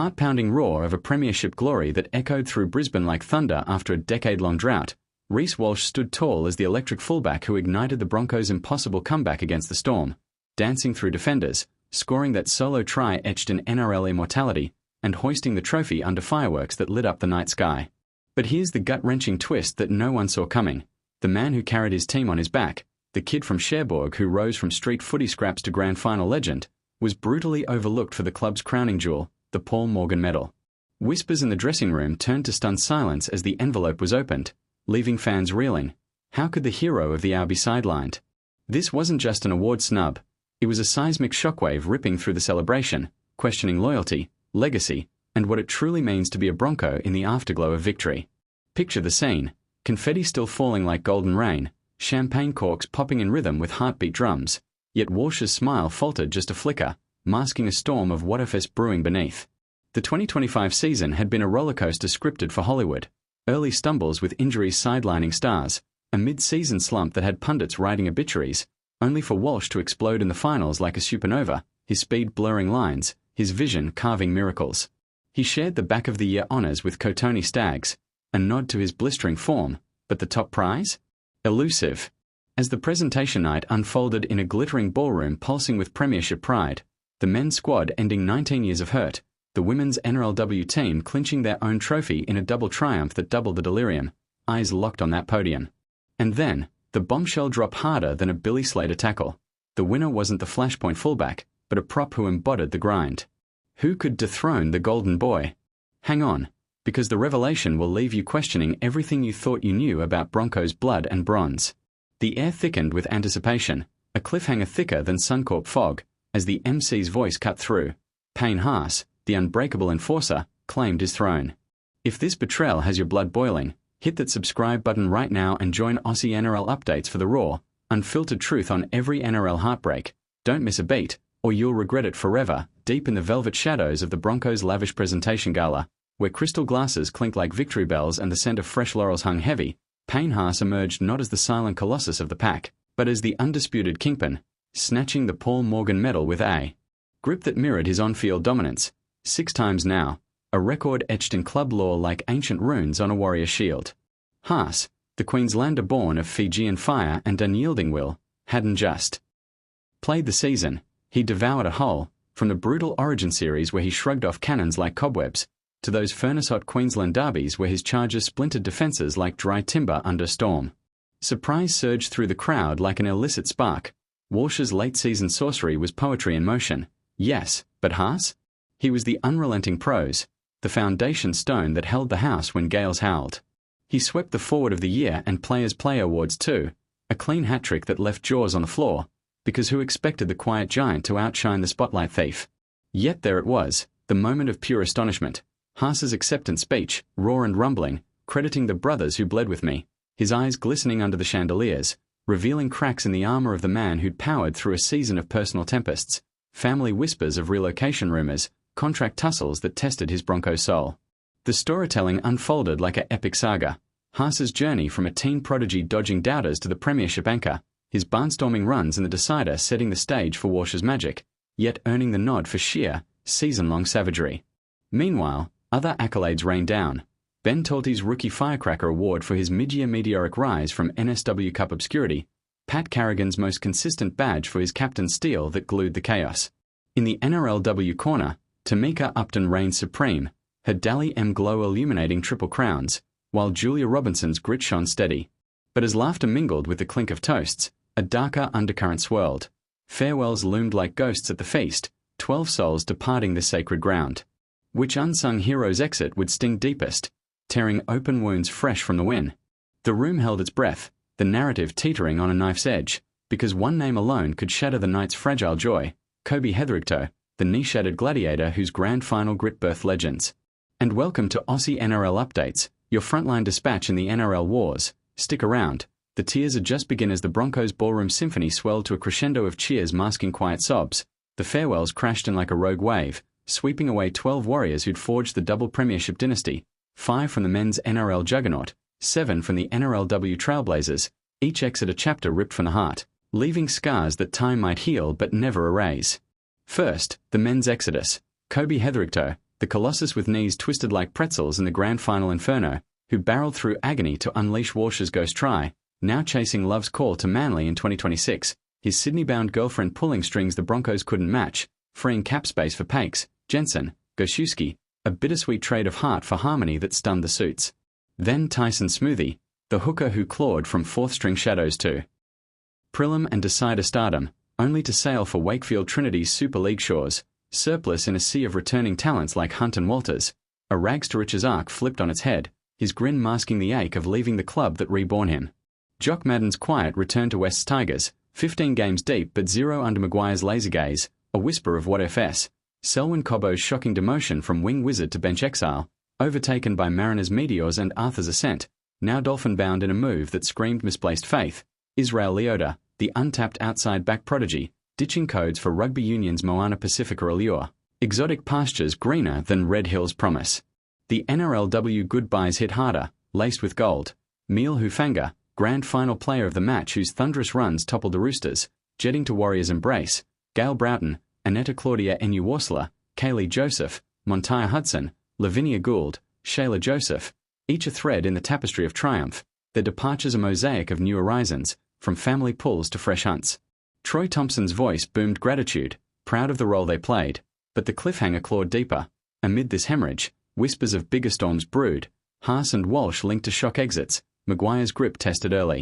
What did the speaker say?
heart-pounding roar of a Premiership glory that echoed through Brisbane like thunder after a decade-long drought, Walsh stood tall as the electric fullback who ignited the Broncos' impossible comeback against the Storm, dancing through defenders, scoring that solo try etched in NRL immortality, and hoisting the trophy under fireworks that lit up the night sky. But here's the gut-wrenching twist that no one saw coming. The man who carried his team on his back, the kid from Cherbourg who rose from street footy scraps to grand final legend, was brutally overlooked for the club's crowning jewel, the Paul Morgan medal. Whispers in the dressing room turned to stunned silence as the envelope was opened, leaving fans reeling. How could the hero of the hour be sidelined? This wasn't just an award snub. It was a seismic shockwave ripping through the celebration, questioning loyalty, legacy, and what it truly means to be a Bronco in the afterglow of victory. Picture the scene, confetti still falling like golden rain, champagne corks popping in rhythm with heartbeat drums, yet Walsh's smile faltered just a flicker, masking a storm of what-ifs brewing beneath. The 2025 season had been a rollercoaster scripted for Hollywood. Early stumbles with injuries sidelining stars, a mid-season slump that had pundits writing obituaries, only for Walsh to explode in the finals like a supernova, his speed blurring lines, his vision carving miracles. He shared the back of the year honours with Kotoni Staggs, a nod to his blistering form, but the top prize? Elusive. As the presentation night unfolded in a glittering ballroom pulsing with Premiership pride, the men's squad ending 19 years of hurt, the women's NRLW team clinching their own trophy in a double triumph that doubled the delirium, eyes locked on that podium. And then, the bombshell dropped harder than a Billy Slater tackle. The winner wasn't the flashpoint fullback, but a prop who embodied the grind. Who could dethrone the golden boy? Hang on, because the revelation will leave you questioning everything you thought you knew about Broncos blood and bronze. The air thickened with anticipation, a cliffhanger thicker than Suncorp fog, as the MC's voice cut through. Payne Haas, the unbreakable enforcer, claimed his throne. If this betrayal has your blood boiling, hit that subscribe button right now and join Aussie NRL updates for the raw, unfiltered truth on every NRL heartbreak. Don't miss a beat, or you'll regret it forever, deep in the velvet shadows of the Broncos' lavish presentation gala, where crystal glasses clinked like victory bells and the scent of fresh laurels hung heavy. Payne Haas emerged not as the silent colossus of the pack, but as the undisputed kingpin, snatching the Paul Morgan medal with a grip that mirrored his on-field dominance. 6 times now, a record etched in club lore like ancient runes on a warrior shield. Haas, the Queenslander born of Fijian fire and unyielding will, hadn't just played the season, he devoured a whole, from the brutal Origin series where he shrugged off cannons like cobwebs, to those furnace-hot Queensland derbies where his charges splintered defences like dry timber under storm. Surprise surged through the crowd like an illicit spark. Walsh's late-season sorcery was poetry in motion. Yes, but Haas? He was the unrelenting prose, the foundation stone that held the house when gales howled. He swept the Forward of the Year and Players' Play awards too, a clean hat-trick that left jaws on the floor, because who expected the quiet giant to outshine the spotlight thief? Yet there it was, the moment of pure astonishment. Haas's acceptance speech, raw and rumbling, crediting the brothers who bled with me, his eyes glistening under the chandeliers, revealing cracks in the armor of the man who'd powered through a season of personal tempests, family whispers of relocation rumors, contract tussles that tested his Bronco soul. The storytelling unfolded like an epic saga. Haas's journey from a teen prodigy dodging doubters to the Premiership anchor, his barnstorming runs in the decider setting the stage for Walsh's magic, yet earning the nod for sheer, season-long savagery. Meanwhile, other accolades rained down. Ben Talty's Rookie Firecracker Award for his mid-year meteoric rise from NSW Cup obscurity, Pat Carrigan's most consistent badge for his captain's steel that glued the chaos. In the NRLW corner, Tamika Upton reigned supreme, her Dally M glow illuminating triple crowns, while Julia Robinson's grit shone steady. But as laughter mingled with the clink of toasts, a darker undercurrent swirled. Farewells loomed like ghosts at the feast, 12 souls departing this sacred ground. Which unsung hero's exit would sting deepest, tearing open wounds fresh from the win? The room held its breath, the narrative teetering on a knife's edge, because one name alone could shatter the night's fragile joy: Kobe Heathericto, the knee-shattered gladiator whose grand final grit birthed legends. And welcome to Aussie NRL Updates, your frontline dispatch in the NRL wars. Stick around, the tears are just begin as the Broncos ballroom symphony swelled to a crescendo of cheers masking quiet sobs. The farewells crashed in like a rogue wave, sweeping away 12 warriors who'd forged the double Premiership dynasty, 5 from the men's NRL juggernaut, 7 from the NRLW Trailblazers, each exit a chapter ripped from the heart, leaving scars that time might heal but never erase. First, the men's exodus. Kobe Heathericto, the Colossus with knees twisted like pretzels in the grand final inferno, who barreled through agony to unleash Walsh's ghost try, now chasing Love's call to Manly in 2026, his Sydney-bound girlfriend pulling strings the Broncos couldn't match, freeing cap space for Pakes, Jensen, Gosiewski, a bittersweet trade of heart for harmony that stunned the suits. Then Tyson Smoothie, the hooker who clawed from fourth-string shadows to Prilim and decider stardom, only to sail for Wakefield Trinity's Super League shores, surplus in a sea of returning talents like Hunt and Walters, a rags-to-riches arc flipped on its head, his grin masking the ache of leaving the club that reborn him. Jock Madden's quiet return to West's Tigers, 15 games deep but 0 under Maguire's laser gaze, a whisper of what ifs. Selwyn Cobbo's shocking demotion from wing wizard to bench exile, overtaken by Mariners' meteors and Arthur's ascent, now dolphin-bound in a move that screamed misplaced faith. Israel Leota, the untapped outside back prodigy, ditching codes for rugby union's Moana Pacifica allure, exotic pastures greener than Red Hills promise. The NRLW goodbyes hit harder, laced with gold. Neil Hufanga, grand final player of the match whose thunderous runs toppled the Roosters, jetting to Warriors' embrace, Gail Broughton, Annetta Claudia Enuwarsla, Kaylee Joseph, Montyre Hudson, Lavinia Gould, Shayla Joseph, each a thread in the tapestry of triumph, their departures a mosaic of new horizons, from family pulls to fresh hunts. Troy Thompson's voice boomed gratitude, proud of the role they played, but the cliffhanger clawed deeper. Amid this hemorrhage, whispers of bigger storms brewed, Haas and Walsh linked to shock exits, Maguire's grip tested early.